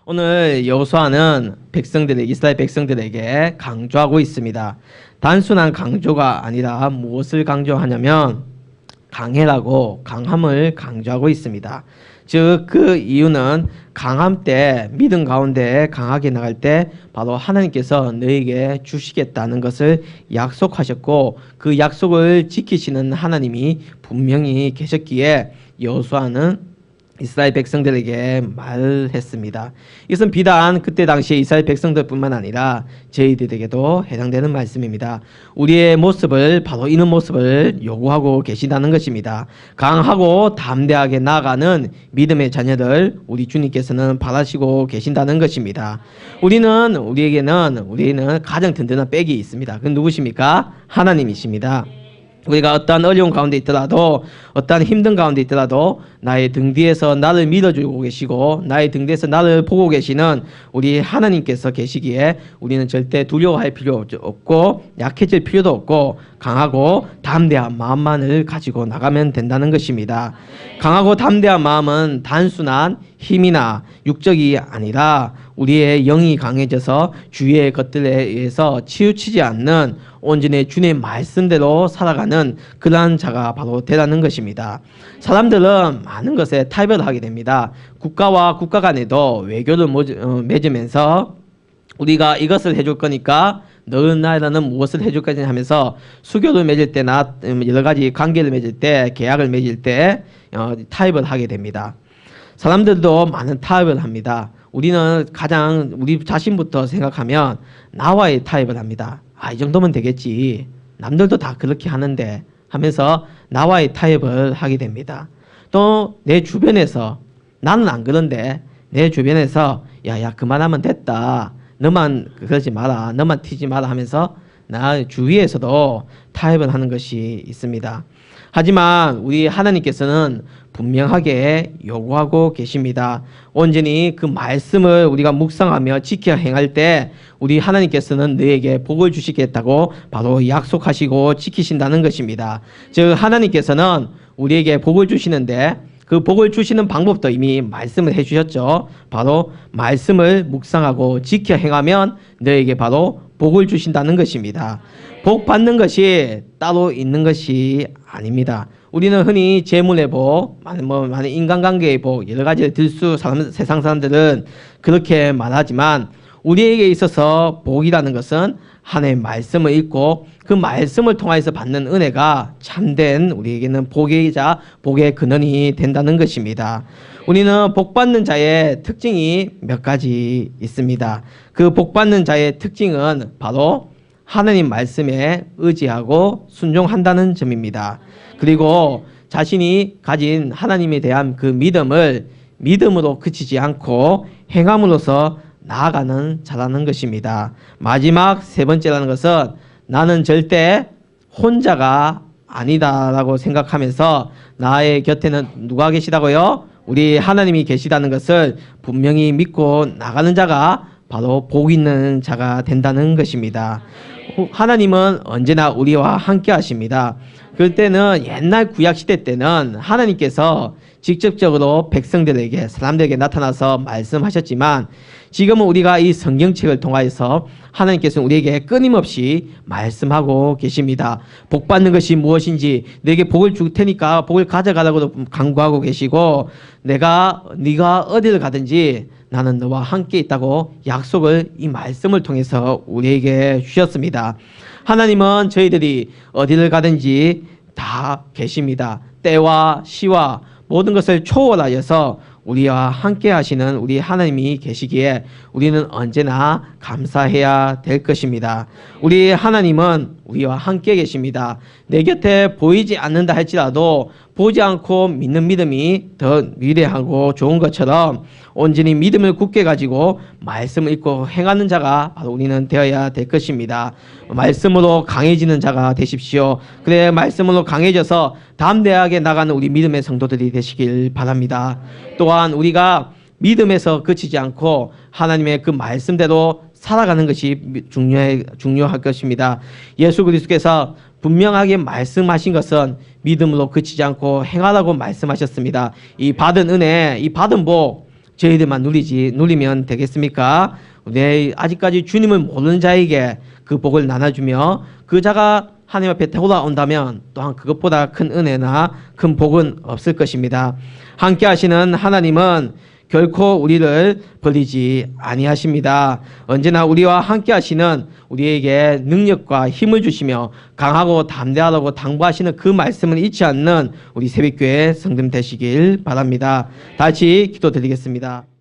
오늘 여호수아는 이스라엘 백성들에게 강조하고 있습니다. 단순한 강조가 아니라 무엇을 강조하냐면 강해라고 강함을 강조하고 있습니다. 즉 그 이유는 강함 때 믿음 가운데 강하게 나갈 때 바로 하나님께서 너에게 주시겠다는 것을 약속하셨고 그 약속을 지키시는 하나님이 분명히 계셨기에 여호수아는 이스라엘 백성들에게 말했습니다. 이것은 비단 그때 당시에 이스라엘 백성들뿐만 아니라 저희들에게도 해당되는 말씀입니다. 우리의 모습을 바로 이런 모습을 요구하고 계신다는 것입니다. 강하고 담대하게 나아가는 믿음의 자녀들 우리 주님께서는 바라시고 계신다는 것입니다. 우리에게는 가장 든든한 백이 있습니다. 그건 누구십니까? 하나님이십니다. 우리가 어떠한 어려운 가운데 있더라도 어떠한 힘든 가운데 있더라도 나의 등 뒤에서 나를 밀어주고 계시고 나의 등 뒤에서 나를 보고 계시는 우리 하나님께서 계시기에 우리는 절대 두려워할 필요 없고 약해질 필요도 없고 강하고 담대한 마음만을 가지고 나가면 된다는 것입니다. 강하고 담대한 마음은 단순한 힘이나 육적이 아니라 우리의 영이 강해져서 주위의 것들에 의해서 치우치지 않는 온전히 주님의 말씀대로 살아가는 그러한 자가 바로 되라는 것입니다. 사람들은 많은 것에 타협을 하게 됩니다. 국가와 국가 간에도 외교를 맺으면서 우리가 이것을 해줄 거니까 너희 나라는 무엇을 해줄 거냐 하면서 수교를 맺을 때나 여러 가지 관계를 맺을 때 계약을 맺을 때 타협을 하게 됩니다. 사람들도 많은 타협을 합니다. 우리는 가장 우리 자신부터 생각하면 나와의 타협을 합니다. 이 정도면 되겠지. 남들도 다 그렇게 하는데 하면서 나와의 타협을 하게 됩니다. 또 내 주변에서 나는 안 그런데 내 주변에서 야 그만하면 됐다. 너만 그러지 마라. 너만 튀지 마라 하면서 나 주위에서도 타협을 하는 것이 있습니다. 하지만 우리 하나님께서는 분명하게 요구하고 계십니다. 온전히 그 말씀을 우리가 묵상하며 지켜 행할 때 우리 하나님께서는 너에게 복을 주시겠다고 바로 약속하시고 지키신다는 것입니다. 즉 하나님께서는 우리에게 복을 주시는데 그 복을 주시는 방법도 이미 말씀을 해주셨죠. 바로 말씀을 묵상하고 지켜 행하면 너에게 바로 복을 주신다는 것입니다. 복 받는 것이 따로 있는 것이 아닙니다. 우리는 흔히 재물의 복, 많은 인간관계의 복, 여러 가지 세상 사람들은 그렇게 말하지만 우리에게 있어서 복이라는 것은 하나님의 말씀을 읽고 그 말씀을 통해서 받는 은혜가 참된 우리에게는 복이자 복의 근원이 된다는 것입니다. 우리는 복받는 자의 특징이 몇 가지 있습니다. 그 복받는 자의 특징은 바로 하나님 말씀에 의지하고 순종한다는 점입니다. 그리고 자신이 가진 하나님에 대한 그 믿음을 믿음으로 그치지 않고 행함으로써 나아가는 자라는 것입니다. 마지막 세 번째라는 것은 나는 절대 혼자가 아니다라고 생각하면서 나의 곁에는 누가 계시다고요? 우리 하나님이 계시다는 것을 분명히 믿고 나가는 자가 바로 복 있는 자가 된다는 것입니다. 하나님은 언제나 우리와 함께 하십니다. 그때는 옛날 구약시대 때는 하나님께서 직접적으로 백성들에게 사람들에게 나타나서 말씀하셨지만 지금은 우리가 이 성경책을 통하여서 하나님께서 우리에게 끊임없이 말씀하고 계십니다. 복 받는 것이 무엇인지 너에게 복을 줄 테니까 복을 가져가라고도 강구하고 계시고 네가 어디를 가든지 나는 너와 함께 있다고 약속을 이 말씀을 통해서 우리에게 주셨습니다. 하나님은 저희들이 어디를 가든지 다 계십니다. 때와 시와 모든 것을 초월하여서 우리와 함께 하시는 우리 하나님이 계시기에 우리는 언제나 감사해야 될 것입니다. 우리 하나님은 우리와 함께 계십니다. 내 곁에 보이지 않는다 할지라도 보지 않고 믿는 믿음이 더 위대하고 좋은 것처럼 온전히 믿음을 굳게 가지고 말씀을 읽고 행하는 자가 바로 우리는 되어야 될 것입니다. 말씀으로 강해지는 자가 되십시오. 그래 말씀으로 강해져서 담대하게 나가는 우리 믿음의 성도들이 되시길 바랍니다. 또한 우리가 믿음에서 그치지 않고 하나님의 그 말씀대로 살아가는 것이 중요할 것입니다. 예수 그리스도께서 분명하게 말씀하신 것은 믿음으로 그치지 않고 행하라고 말씀하셨습니다. 이 받은 은혜, 이 받은 복 저희들만 누리면 되겠습니까? 내 아직까지 주님을 모르는 자에게 그 복을 나눠주며 그 자가 하나님 앞에 돌아온다면 또한 그것보다 큰 은혜나 큰 복은 없을 것입니다. 함께 하시는 하나님은 결코 우리를 버리지 아니하십니다. 언제나 우리와 함께 하시는 우리에게 능력과 힘을 주시며 강하고 담대하라고 당부하시는 그 말씀을 잊지 않는 우리 새벽교회 성도님 되시길 바랍니다. 다시 기도드리겠습니다.